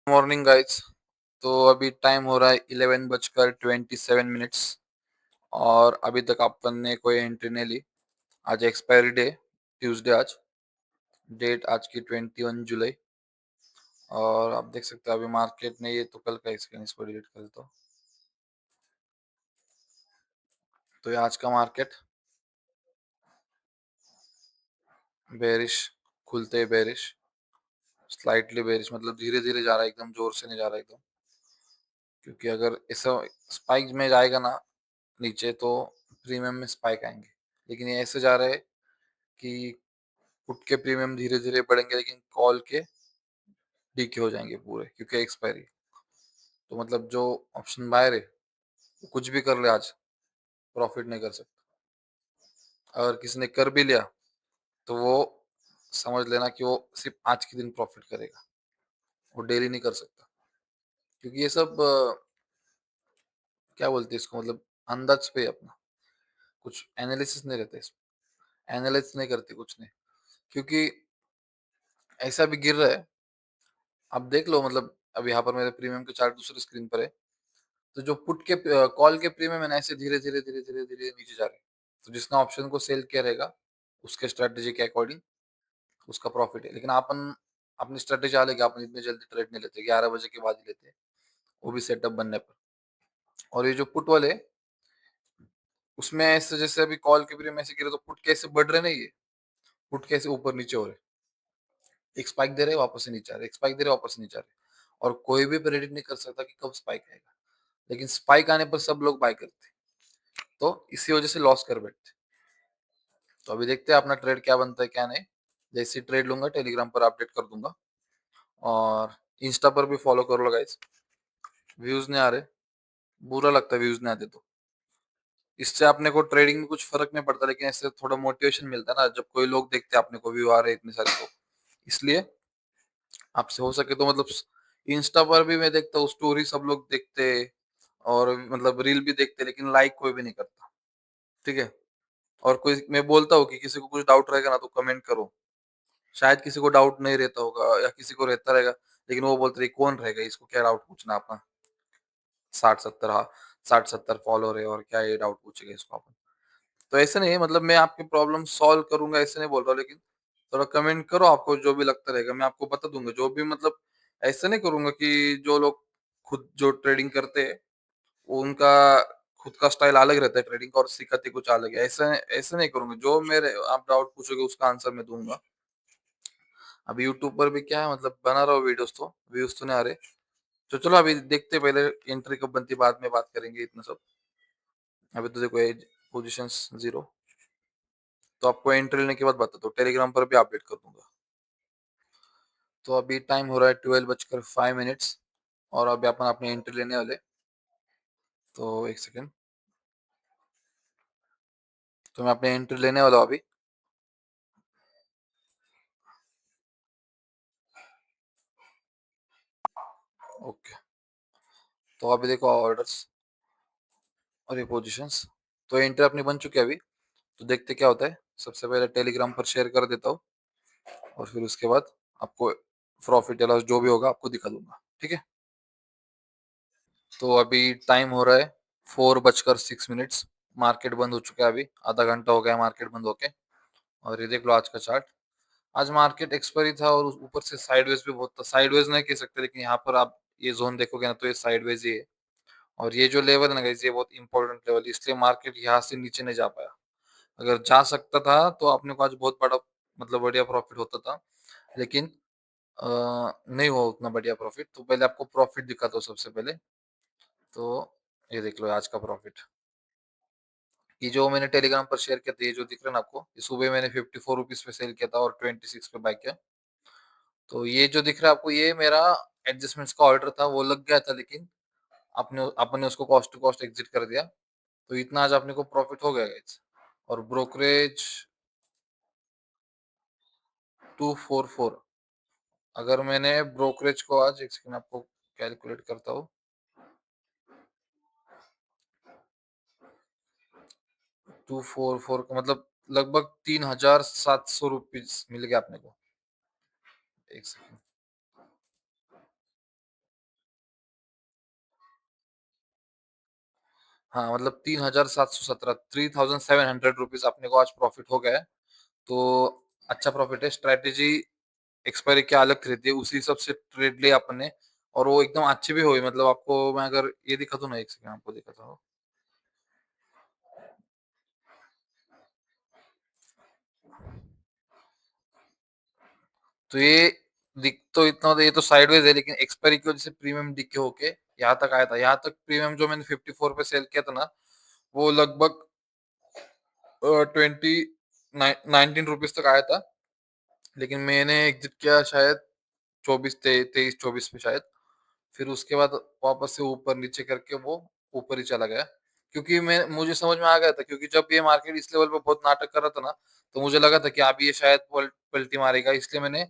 Morning guys. तो अभी time हो रहा है 11:27 और अभी तक अपन ने कोई एंट्री नहीं ली। आज एक्सपायरी डे, ट्यूसडे आज। डेट आज की 21 जुलाई। और आप देख सकते हो अभी मार्केट ने ये तो कल का स्क्रीन इसको डिलीट कर देता हूँ। तो ये आज का मार्केट बेरिश, खुलते ही बेरिश, स्लाइटली बेरिश, मतलब धीरे धीरे जा रहा है, एकदम जोर से नहीं जा रहा एकदम। क्योंकि अगर ऐसा स्पाइक में जाएगा ना नीचे तो प्रीमियम में स्पाइक आएंगे। लेकिन ये ऐसे जा रहा है कि पुट के प्रीमियम धीरे धीरे बढ़ेंगे लेकिन कॉल के डीके हो जाएंगे पूरे, क्योंकि एक्सपायरी। तो मतलब जो ऑप्शन बायर है वो कुछ भी कर ले आज प्रॉफिट नहीं कर सकता। अगर किसी ने कर भी लिया तो वो समझ लेना कि वो सिर्फ आज के दिन प्रॉफिट करेगा, वो डेली नहीं कर सकता। क्योंकि ये सब क्या बोलते हैं इसको, मतलब अंदाज पे है अपना, कुछ एनालिसिस नहीं रहता इसमें। एनालिसिस नहीं करते कुछ नहीं, क्योंकि ऐसा भी गिर रहा है। आप देख लो, मतलब अभी यहाँ पर मेरे प्रीमियम के चार्ट दूसरे स्क्रीन पर है। तो जो पुट के कॉल के प्रीमियम है ना, ऐसे धीरे धीरे धीरे धीरे धीरे नीचे जा रहे हैं। तो जिसने ऑप्शन को सेल किया रहेगा उसके स्ट्रेटेजी के अकॉर्डिंग उसका प्रॉफिट है। लेकिन अपन अपनी स्ट्रेटेजी अलग है, अपन इतनी जल्दी ट्रेड नहीं लेते, 11 बजे के बाद ही लेते हैं, वो भी सेटअप बनने पर। और ये जो पुट वाले, उसमें ऐसे जैसे अभी कॉल के प्रीमियम ऐसे गिरे तो पुट कैसे बढ़ रहे नहीं है, पुट कैसे ऊपर नीचे हो रहे। एक स्पाइक दे रहे वापस से नीचे आ रहे, एक स्पाइक दे रहे वापस से नीचे आ रहे। और कोई भी प्रेडिक्ट नहीं कर सकता कि कब स्पाइक आएगा। लेकिन स्पाइक आने पर सब लोग बाय करते, तो इसी वजह से लॉस कर बैठते। तो अभी देखते हैं अपना ट्रेड क्या बनता है क्या नहीं। जैसे ट्रेड लूंगा टेलीग्राम पर अपडेट कर दूंगा। और इंस्टा पर भी फॉलो कर लो गाइस। व्यूज नहीं आ रहे, बुरा लगता है व्यूज नहीं आते तो। इससे अपने को ट्रेडिंग में कुछ फर्क नहीं पड़ता, लेकिन इससे थोड़ा मोटिवेशन मिलता है ना, जब कोई लोग देखते हैं अपने को व्यू आ रहे इतने सारे तो। इसलिए आपसे हो सके तो, मतलब इंस्टा पर भी मैं देखता हूँ स्टोरी सब लोग देखते हैं, और मतलब रील भी देखते हैं, लेकिन लाइक कोई भी नहीं करता। ठीक है। और कोई, मैं बोलता हूँ कि किसी को कुछ डाउट रहेगा ना तो कमेंट करो। शायद किसी को डाउट नहीं रहता होगा या किसी को रहता रहेगा, लेकिन वो बोलते रहे कौन रहेगा, इसको क्या डाउट पूछना अपना। 60-70, हाँ, 60-70 फॉलोअर है और क्या ये डाउट पूछेगा इसको अपन। तो ऐसे नहीं है, मतलब मैं आपकी प्रॉब्लम सॉल्व करूंगा ऐसे नहीं बोल रहा हूँ, लेकिन थोड़ा कमेंट करो, आपको जो भी लगता रहेगा मैं आपको बता दूंगा जो भी, मतलब ऐसे नहीं करूंगा कि जो लोग खुद जो ट्रेडिंग करते हैं वो उनका खुद का स्टाइल अलग रहता है ट्रेडिंग का और सिखाते कुछ अलग है। ऐसे ऐसे नहीं करूंगा, जो मेरे आप डाउट पूछोगे उसका आंसर मैं दूंगा। अभी यूट्यूब पर भी क्या है, मतलब बना रहा हूँ वीडियोस तो व्यूज तो नहीं आ रहे। तो चलो अभी देखते, पहले एंट्री कब बनती बाद में बात करेंगे इतना सब। अभी तो देखो एज पोजिशंस जीरो। तो आपको एंट्री लेने के बाद बता दो, टेलीग्राम पर भी अपडेट कर दूंगा। तो अभी टाइम हो रहा है 12:05 और अभी अपन अपनी एंट्री लेने वाले। तो एक सेकेंड, तो मैं अपनी एंट्री लेने वाला हूँ अभी। ओके। तो अभी देखो ऑर्डर्स और ये पोजीशंस। तो एंट्री अपनी बन चुकी है अभी। तो देखते क्या होता है। सबसे पहले टेलीग्राम पर शेयर कर देता हूँ और फिर उसके बाद आपको प्रॉफिट या लॉस जो भी होगा आपको दिखा दूंगा, ठीक है। तो अभी टाइम हो रहा है 4:06। मार्केट बंद हो चुका है, अभी आधा घंटा हो गया मार्केट बंद होके। और ये देख लो आज का चार्ट। आज मार्केट एक्सपायरी था और ऊपर से साइडवेज भी बहुत था। साइडवेज नहीं कह सकते, लेकिन यहाँ पर आप ये जोन देखोगे ना तो ये साइडवेज ही है। और ये जो लेवल है ना guys, ये बहुत इंपॉर्टेंट लेवल है, इसलिए मार्केट यहाँ से नीचे नहीं जा पाया। अगर जा सकता था तो आपने को आज बहुत बड़ा, मतलब बढ़िया प्रॉफिट होता था। लेकिन नहीं हुआ उतना बढ़िया प्रॉफिट। तो पहले आपको प्रॉफिट दिखाता हूँ सबसे पहले। तो ये देख लो आज का प्रॉफिट। ये जो मैंने टेलीग्राम पर शेयर किया था, ये जो दिख रहा है ना आपको, ये सुबह मैंने 54 रुपीज पे सेल किया था और 26 पे बाय किया। तो ये जो दिख रहा है आपको, ये मेरा एडजस्टमेंट्स का ऑर्डर था, वो लग गया था, लेकिन आपने उसको कॉस्ट टू कॉस्ट एग्जिट कर दिया। तो इतना आज अपने को प्रॉफिट हो गया guys। और ब्रोकरेज 244। अगर मैंने ब्रोकरेज को आज, एक सेकंड आपको कैलकुलेट करता हूँ। 244 का मतलब लगभग 3700 रुपीज मिल गया अपने को। एक सेकंड, हाँ, मतलब 3717 ₹3700 अपने को आज प्रॉफिट हो गया है। तो अच्छा प्रॉफिट है। स्ट्रैटेजी एक्सपायरी क्या अलग खरीदी है, उसी हिसाब से ट्रेड लिया अपन ने और वो एकदम अच्छी भी हुई। मतलब आपको मैं अगर ये दिखा दूँ ना, 1 सेकंड आपको दिखाता हूँ। तो ये दिख तो इतना, तो ये तो साइडवेज है, लेकिन एक्सपायरी की वजह से प्रीमियम दिख के होके यहाँ तक आया था। यहाँ तक प्रीमियम जो मैंने 54 पे सेल किया था ना, वो लगभग 19 तक आया था। लेकिन मैंने एग्जिट किया शायद 23-24 पे शायद। फिर उसके बाद वापस से ऊपर नीचे करके वो ऊपर ही चला गया। क्योंकि मैं मुझे समझ में आ गया था, क्योंकि जब ये मार्केट इस लेवल पे बहुत नाटक कर रहा था ना, तो मुझे लगा था कि अब ये शायद पलटी मारेगा, इसलिए मैंने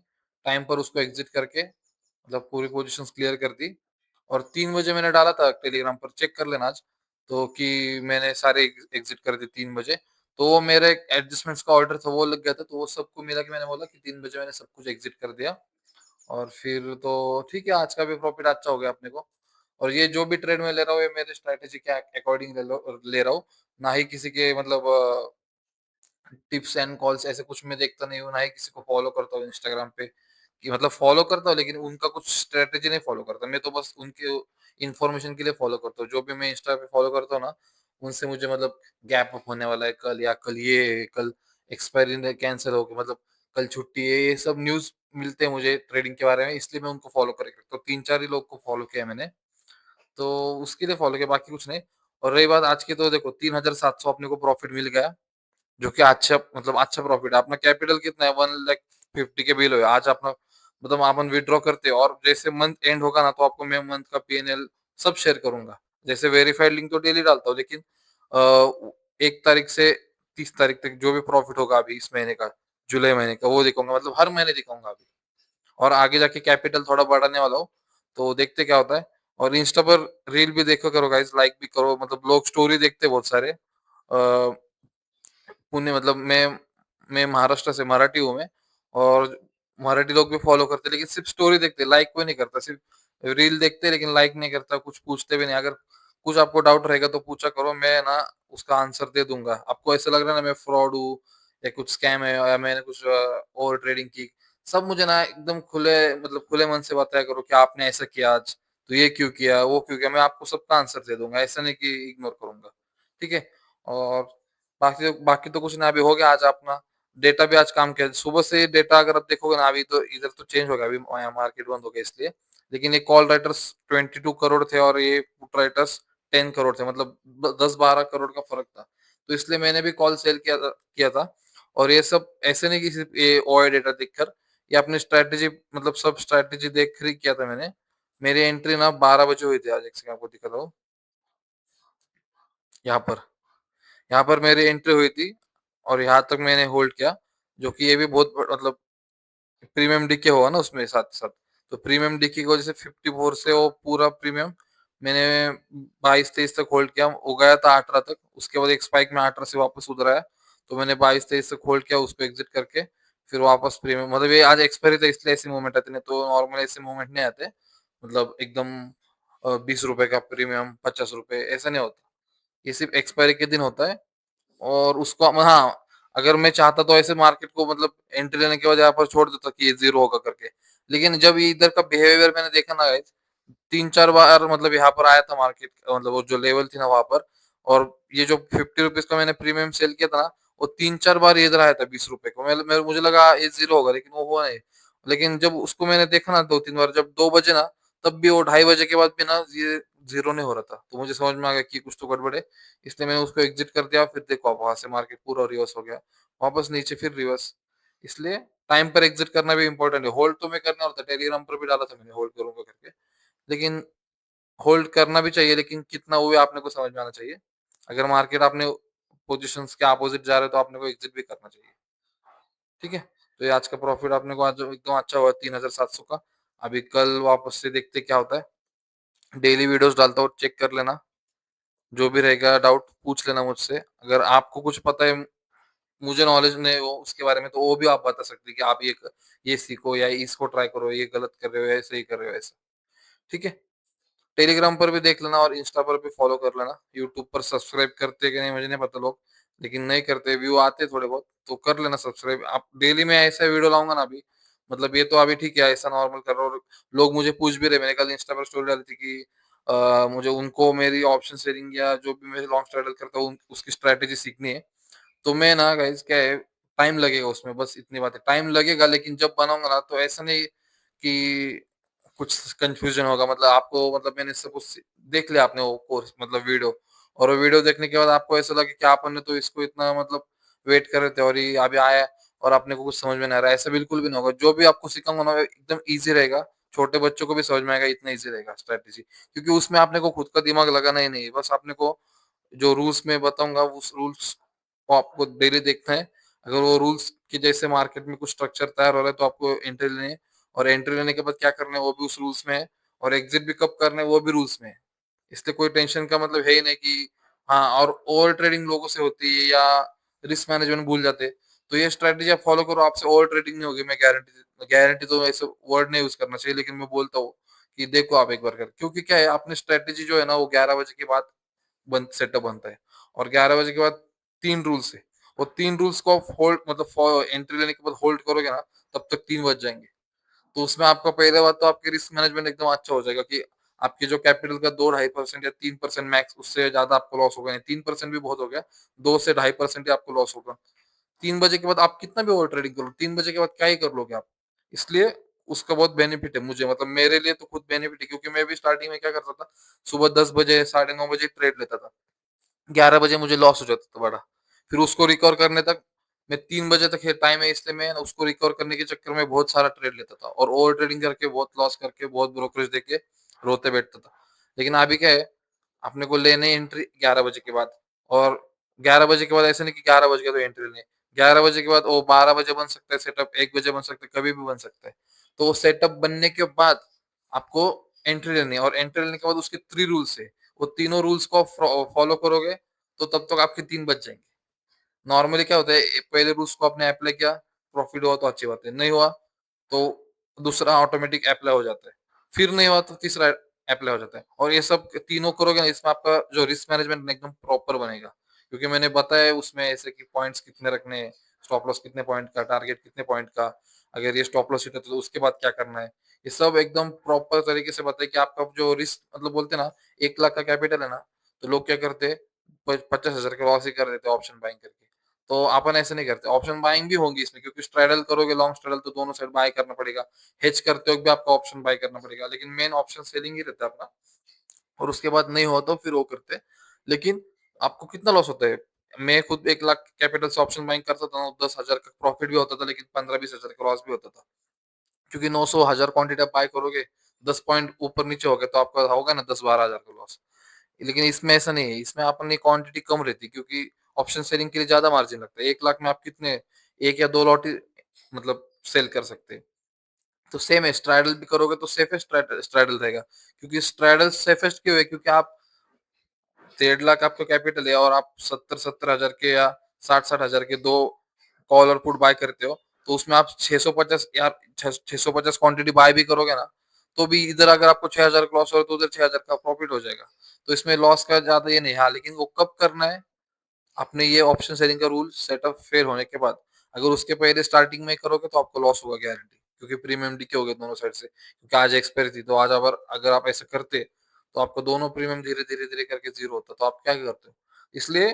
टाइम पर उसको एग्जिट करके मतलब पूरी पोजीशंस क्लियर कर दी। और 3 बजे मैंने डाला था टेलीग्राम पर, चेक कर लेना आज, तो कि मैंने सारे एग्जिट कर दिए 3 बजे। तो वो मेरे एडजस्टमेंट्स का ऑर्डर था, वो लग गया था, तो वो सबको मिला कि मैंने बोला कि 3 बजे मैंने सब कुछ एग्जिट कर दिया। और फिर तो ठीक है, आज का भी प्रॉफिट अच्छा हो गया अपने को। और ये जो भी ट्रेड में ले रहा हूँ, ये मेरे स्ट्रेटेजी के अकॉर्डिंग ले रहा हूँ, ना ही किसी के मतलब टिप्स एंड कॉल्स ऐसे कुछ मैं देखता नहीं हूँ, ना ही किसी को फॉलो करता हूँ इंस्टाग्राम पे। कि मतलब फॉलो करता हूँ, लेकिन उनका कुछ स्ट्रेटेजी नहीं फॉलो करता मैं, तो बस उनके इन्फॉर्मेशन के लिए फॉलो करता हूँ। जो भी मैं इंस्टा पे फॉलो करता हूँ ना, उनसे मुझे मतलब गैप अप होने वाला है कल, या कल ये कल एक्सपायरी कैंसिल हो गया, मतलब कल छुट्टी है, ये सब न्यूज मिलते हैं मुझे ट्रेडिंग के बारे में, इसलिए मैं उनको फॉलो करके रखता हूँ। 3-4 ही लोग को फॉलो किया है मैंने, तो उसके लिए फॉलो किया, बाकी कुछ नहीं। और रही बात आज की, तो देखो 3700 अपने को प्रॉफिट मिल गया, जो कि अच्छा मतलब अच्छा प्रॉफिट है। अपना कैपिटल कितना है, 1,50,000 के बिल हो आज अपना, मतलब अपन विड्रॉ करते हैं, और जैसे मंथ एंड होगा ना, तो आपको मैं मंथ का पीएनएल सब शेयर करूंगा। जैसे वेरीफाइड लिंक तो डेली डालता हूँ, लेकिन 1 तारीख से 30 तारीख तक जो भी प्रॉफिट होगा अभी इस महीने का, जुलाई महीने का, वो दिखाऊंगा, मतलब हर महीने दिखाऊंगा अभी। और आगे जाके कैपिटल थोड़ा बढ़ाने वाला हूँ, तो देखते क्या होता है। और इंस्टा पर रील भी देखो करो गाइस, लाइक भी करो, मतलब लोग स्टोरी देखते हैं बहुत सारे। पुणे मतलब मैं महाराष्ट्र से, मराठी हूँ मैं, और मराठी लोग भी फॉलो करते हैं, लेकिन सिर्फ स्टोरी देखते हैं, लाइक कोई नहीं करता, सिर्फ रील देखते हैं, लेकिन लाइक नहीं करता, कुछ पूछते भी नहीं। अगर कुछ आपको डाउट रहेगा तो पूछा करो, मैं ना उसका आंसर दे दूंगा। आपको ऐसा लग रहा है ना मैं फ्रॉड हूँ, या कुछ स्कैम है, या मैंने कुछ ओवर ट्रेडिंग की, सब मुझे ना एकदम खुले मतलब खुले मन से बताया करो कि आपने ऐसा किया आज, तो ये क्यों किया, वो क्यों किया, मैं आपको सबका आंसर दे दूंगा, ऐसा नहीं कि इग्नोर करूंगा। ठीक है। और बाकी तो कुछ ना, अभी हो गया आज अपना डेटा भी आज काम किया सुबह से। डेटा अगर आप देखोगे ना, अभी तो इधर तो चेंज हो गया, अभी मार्केट बंद हो गया इसलिए। लेकिन ये कॉल राइटर्स 22 करोड़ थे, और ये पुट राइटर्स 10 करोड़ थे, मतलब 10-12 करोड़ का फर्क था। तो इसलिए मैंने भी कॉल सेल किया था। और ये सब ऐसे नहीं कि सिर्फ ये ओआई डेटा देखकर, ये अपनी स्ट्रैटेजी मतलब सब स्ट्रैटेजी देख कर ही किया था मैंने। मेरी एंट्री ना 12 बजे हुई थी आज, एक सेकंड आपको दिखा दो। यहाँ पर यहाँ पर मेरी एंट्री हुई थी, और यहाँ तक मैंने होल्ड किया, जो कि ये भी बहुत मतलब प्रीमियम डीके होगा ना उसमें साथ साथ। तो प्रीमियम डीके की वजह से 54 से वो पूरा प्रीमियम मैंने 22-23 तक होल्ड किया, वो गया था 18 तक, उसके बाद एक स्पाइक में 18 से वापस उधर आया, तो मैंने 22-23 तक होल्ड किया, उसको एग्जिट करके फिर वापस प्रीमियम, मतलब ये आज एक्सपायरी था इसलिए ऐसे मूवमेंट आते, नहीं तो नॉर्मल ऐसे मूवमेंट नहीं आते। मतलब एकदम 20 रुपए का प्रीमियम, 50 रुपए, ऐसा नहीं होता। ये सिर्फ एक्सपायरी के दिन होता है। और उसको हाँ, अगर मैं चाहता तो ऐसे मार्केट को मतलब एंट्री लेने के बाद यहाँ पर छोड़ देता कि ये जीरो होगा करके। लेकिन जब ये इधर का बिहेवियर मैंने देखा ना गाइस, 3-4 बार मतलब यहाँ पर आया था मार्केट, मतलब वो जो लेवल थी ना वहां पर, और ये जो 50 रुपीज का मैंने प्रीमियम सेल किया था ना, वो 3-4 बार ये इधर आया था 20 रुपए को। मुझे लगा ये जीरो होगा, लेकिन वो हुआ नहीं। लेकिन जब उसको मैंने देखा ना 2-3 बार, जब 2 बजे ना, तब भी वो 2:30 बजे के बाद भी ना ये जीरो नहीं हो रहा था, तो मुझे समझ में आ गया कि कुछ तो गड़बड़ है। इसलिए मैंने उसको एग्जिट कर दिया। फिर देखो अब वहां से मार्केट पूरा रिवर्स हो गया, वापस नीचे फिर रिवर्स। इसलिए टाइम पर एग्जिट करना भी इंपॉर्टेंट है। होल्ड तो मैं करना होता, टेलीग्राम पर भी डाला था मैंने होल्ड करूंगा करके, लेकिन होल्ड करना भी चाहिए, लेकिन कितना वो भी आपने को समझ में आना चाहिए। अगर मार्केट आपने पोजीशंस के अपोजिट जा रहे हो, तो आपने को एग्जिट भी करना चाहिए। ठीक है। तो ये आज का प्रॉफिट आपने को आज एकदम अच्छा हुआ 3700 का। अभी कल वापस से देखते क्या होता है। डेली वीडियोस डालता हूँ, चेक कर लेना। जो भी रहेगा डाउट पूछ लेना मुझसे। अगर आपको कुछ पता है, मुझे नॉलेज नहीं हो उसके बारे में, तो वो भी आप बता सकते हैं कि आप ये सीखो, या इसको ट्राई करो, ये गलत कर रहे हो या सही कर रहे हो, ऐसा। ठीक है। टेलीग्राम पर भी देख लेना और इंस्टा पर भी फॉलो कर लेना। यूट्यूब पर सब्सक्राइब करते कि नहीं मुझे नहीं पता लोग, लेकिन नहीं करते, व्यू आते थोड़े बहुत, तो कर लेना सब्सक्राइब। आप डेली मैं ऐसा वीडियो लाऊंगा ना अभी, मतलब ये तो अभी ठीक है ऐसा नॉर्मल कर रहा हूँ। लोग मुझे पूछ भी रहे, मैंने कल इंस्टा पर स्टोरी डाली थी कि मुझे उनको मेरी ऑप्शन शेयरिंग या जो भी मैं लॉन्ग स्ट्रैडल करता हूँ उसकी स्ट्रैटेजी सीखनी है। तो मैं ना गाइस क्या है, टाइम लगेगा उसमें, बस इतनी बात है, टाइम लगेगा, लेकिन जब बनाऊंगा ना तो ऐसा नहीं कि कुछ कंफ्यूजन होगा। मतलब आपको, मतलब मैंने सब कुछ देख लिया, आपने वो कोर्स मतलब वीडियो, और वो वीडियो देखने के बाद आपको ऐसा लगे कि अपन ने तो इसको इतना मतलब वेट कर रहे थे और ये अभी आया है और अपने को कुछ समझ में नहीं आ रहा है, ऐसा बिल्कुल भी नहीं होगा। जो भी आपको सिखाऊंगा ना एकदम ईजी रहेगा, छोटे बच्चों को भी समझ में आएगा, इतना ईजी रहेगा स्ट्रेटेजी, क्योंकि उसमें आपने को खुद का दिमाग लगाना ही नहीं है, बस आपने को जो रूल्स में बताऊंगा उस रूल्स को आपको डेली देखना है। अगर वो रूल्स के जैसे मार्केट में कुछ स्ट्रक्चर तैयार हो रहा है तो आपको एंट्री लेनी है, और एंट्री लेने के बाद क्या करना है वो भी उस रूल्स में है, और एग्जिट भी कब करना है वो भी रूल्स में है। इसलिए कोई टेंशन का मतलब है ही नहीं कि हाँ, और ओवर ट्रेडिंग लोगों से होती है या रिस्क मैनेजमेंट भूल जाते हैं। तो ये स्ट्रेटेजी आप फॉलो करो, आपसे ओवर ट्रेडिंग नहीं होगी, मैं गारंटी, गारंटी तो ऐसे वर्ड नहीं यूज करना चाहिए, लेकिन मैं बोलता हूँ कि देखो आप एक बार कर, क्योंकि क्या है, आपने स्ट्रेटेजी जो है ना वो 11 बजे के बाद बन सेटअप बनता है, और 11 बजे के बाद 3 रूल्स है, वो 3 रूल्स को आप होल्ड मतलब एंट्री लेने के बाद होल्ड करोगे ना, तब तक 3 बज जाएंगे। तो उसमें आपका पहले बात तो आपकी रिस्क मैनेजमेंट एकदम अच्छा हो जाएगा कि आपके जो कैपिटल का 2-2.5% या 3% मैक्स, उससे ज्यादा आपको लॉस होगा नहीं, 3% भी बहुत हो गया, 2 से 2.5% ही आपको लॉस होगा। 3 बजे के बाद आप कितना भी ओवर ट्रेडिंग करो, 3 बजे के बाद क्या ही कर लोगे आप। इसलिए उसका बहुत बेनिफिट है मुझे, मतलब मेरे लिए तो खुद बेनिफिट है, क्योंकि मैं भी स्टार्टिंग में क्या करता था, सुबह 10 बजे 9:30 बजे ट्रेड लेता था, 11 बजे मुझे लॉस हो जाता था बड़ा, फिर उसको रिकवर करने तक मैं 3 बजे तक है टाइम है, इसलिए मैं उसको रिकवर करने के चक्कर में बहुत सारा ट्रेड लेता था, और ओवर ट्रेडिंग करके बहुत लॉस करके बहुत ब्रोकरेज देके रोते बैठता था। लेकिन अभी क्या है, अपने को लेने एंट्री 11 बजे के बाद, और 11 बजे के बाद ऐसे नहीं कि 11 बज गया तो एंट्री लेनी, 11 बजे के बाद वो 12 बजे बन सकता है सेटअप, 1 बजे बन सकता है, कभी भी बन सकता है। तो वो सेटअप बनने के बाद आपको एंट्री लेनी है, और एंट्री लेने के बाद उसके 3 रूल्स है, वो तीनों रूल्स को फॉलो करोगे तो तब तक आपके 3 बज जाएंगे। नॉर्मली क्या होता है, पहले रूल्स को आपने अप्लाई किया, प्रॉफिट हुआ तो अच्छी बात है, नहीं हुआ तो दूसरा ऑटोमेटिक अप्लाई हो जाता है, फिर नहीं हुआ तो तीसरा अप्लाई हो जाता है, और ये सब तीनों करोगे ना, इसमें आपका जो रिस्क मैनेजमेंट एकदम प्रॉपर बनेगा, क्योंकि मैंने बताया उसमें ऐसे कि पॉइंट्स कितने रखने हैं, स्टॉप लॉस कितने पॉइंट का, टारगेट कितने पॉइंट का, अगर ये स्टॉप लॉस हिट है तो उसके बाद क्या करना है, ये सब एकदम प्रॉपर तरीके से बताया कि आपका जो रिस्क मतलब बोलते हैं ना, 1 लाख का कैपिटल है ना, तो लोग क्या करते हैं, 50,000 का लॉस ही कर देते हैं ऑप्शन बाइंग करके। तो अपन ऐसे नहीं करते, ऑप्शन बाइंग भी होगी इसमें, क्योंकि स्ट्रैडल करोगे, लॉन्ग स्ट्रैडल, तो दोनों साइड बाय करना पड़ेगा, हेज करते वक्त भी आपको ऑप्शन बाय करना पड़ेगा, लेकिन मेन ऑप्शन सेलिंग ही रहता है अपना। और उसके बाद नहीं हुआ तो फिर वो करते हैं। लेकिन आपको कितना लॉस होता है, मैं खुद 1 लाख कैपिटल से ऑप्शन बाइंग करता था, 10,000 का प्रॉफिट भी होता था, लेकिन 15-20 हजार का लॉस भी होता था, क्योंकि 900 1000 क्वांटिटी आप बाय करोगे, 10 पॉइंट ऊपर नीचे हो गए तो आपका होगा ना 10-12 हजार का लॉस। लेकिन इसमें ऐसा नहीं है, इसमें अपनी क्वांटिटी कम रहती है, क्योंकि ऑप्शन सेलिंग के लिए ज्यादा मार्जिन लगता है, 1 लाख में आप कितने, एक या दो लॉट ही मतलब सेल कर सकते हैं। तो सेम है, स्ट्रैडल भी करोगे तो सेफेस्ट स्ट्रैडल रहेगा, क्योंकि स्ट्रैडल सेफेस्ट क्यों है, क्योंकि आप 1.5 लाख आपका कैपिटल है, और आप 70-70 हजार के या 60-60 हजार के दो कॉल और पुट बाय करते हो, तो उसमें आप 650 यार 650 क्वांटिटी बाय भी करोगे ना, तो भी इधर अगर आपको 6,000 का लॉस हो रहा है तो उधर 6,000 का प्रॉफिट हो जाएगा। तो इसमें लॉस का ज्यादा ये नहीं, हाँ लेकिन वो कब करना है, आपने ये ऑप्शन सेलिंग का रूल सेटअप फेल होने के बाद, अगर उसके पहले स्टार्टिंग में करोगे तो आपको लॉस होगा गारंटी, क्योंकि प्रीमियम डीके हो गए दोनों साइड से, क्योंकि आज एक्सपायरी थी, तो आज अगर अगर आप ऐसे करते तो आपको दोनों प्रीमियम धीरे धीरे धीरे करके जीरो होता, तो आप क्या करते हो। इसलिए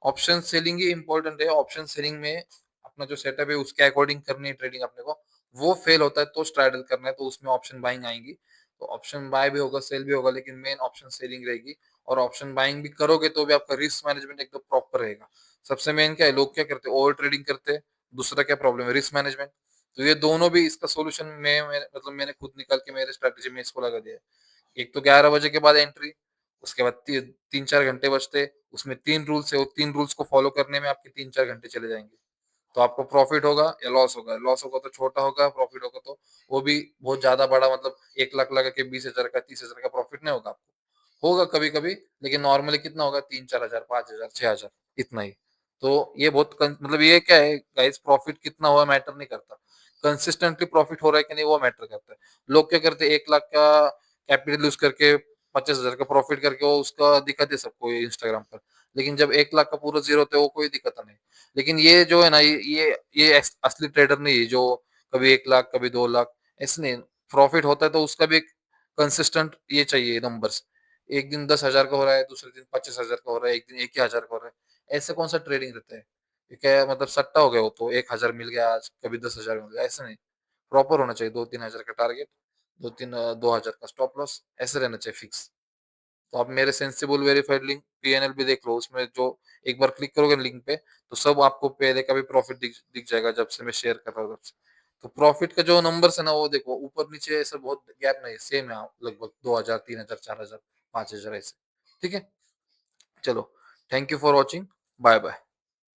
ऑप्शन सेलिंग ही इंपॉर्टेंट है, ऑप्शन सेलिंग में अपना जो सेटअप है उसके अकॉर्डिंग करनी है ट्रेडिंग अपने को, वो फेल होता है तो स्ट्रैडल करना है, तो उसमें ऑप्शन बाइंग आएंगी, तो ऑप्शन बाय भी होगा, सेल भी होगा, लेकिन मेन ऑप्शन सेलिंग रहेगी। और ऑप्शन बाइंग भी करोगे तो भी आपका रिस्क मैनेजमेंट एकदम प्रॉपर रहेगा। सबसे मेन क्या है, लोग क्या करते हैं, ओवर ट्रेडिंग करते हैं, दूसरा क्या प्रॉब्लम है, रिस्क मैनेजमेंट। तो ये दोनों भी इसका सोल्यूशन मतलब मैंने खुद निकाल के मेरे स्ट्रेटेजी में इसको लगा दिया है। एक तो 11 बजे के बाद एंट्री, उसके बाद 3-4 घंटे बचते, उसमें 3 रूल्स है, वो 3 रूल्स को फॉलो करने में आपके 3-4 घंटे चले जाएंगे। तो आपको प्रॉफिट होगा या लॉस होगा, लॉस होगा तो छोटा होगा, प्रॉफिट होगा तो वो भी बहुत ज्यादा बड़ा, मतलब 1 लाख लगा के 20,000 का 30,000 का प्रॉफिट नहीं होगा आपको, होगा कभी कभी, लेकिन नॉर्मली कितना होगा, 3-4 हजार, 5,000, 6,000, इतना ही। तो ये बहुत मतलब ये क्या है गाइस, प्रॉफिट कितना हुआ मैटर नहीं करता, कंसिस्टेंटली प्रॉफिट हो रहा है कि नहीं वो मैटर करता है। लोग क्या करते हैं, 1 लाख का कैपिटल यूज करके 25,000 का प्रॉफिट करके वो उसका दिखाते सबको ये इंस्टाग्राम पर। लेकिन जब 1 लाख का पूरा ज़ीरो होता है वो कोई दिखाता नहीं। लेकिन ये जो है ना ये असली ट्रेडर नहीं है जो कभी 1 लाख कभी 2 लाख ऐसे नहीं। प्रॉफिट होता है तो उसका भी एक कंसिस्टेंट ये चाहिए नंबर्स। एक दिन 10,000 का हो रहा है, दूसरे दिन 25,000 का हो रहा है, एक दिन 1 ही हज़ार का हो रहा है। ऐसे कौन सा ट्रेडिंग रहता है? ये क्या है मतलब सट्टा हो गया वो तो 1,000 मिल गया आज, कभी 10,000 मिल गया, ऐसा नहीं। प्रॉपर होना चाहिए 2-3 हज़ार का टारगेट, 2-3 2,000 का स्टॉप लॉस, ऐसे रहना चाहिए फिक्स। तो आप मेरे सेंसिबल वेरिफाइड लिंक पीएनएल भी देख लो, उसमें जो एक बार क्लिक करोगे लिंक पे, तो सब आपको पहले का भी प्रॉफिट दिख दिख जाएगा जब से मैं शेयर कर रहा हूँ तब से। तो प्रॉफिट का जो नंबर्स है ना वो देखो ऊपर-नीचे ऐसा बहुत गैप नहीं है, सेम है लगभग 2,000, 3,000, 4,000, 5,000 ऐसे। ठीक है? चलो, thank you for watching, bye-bye.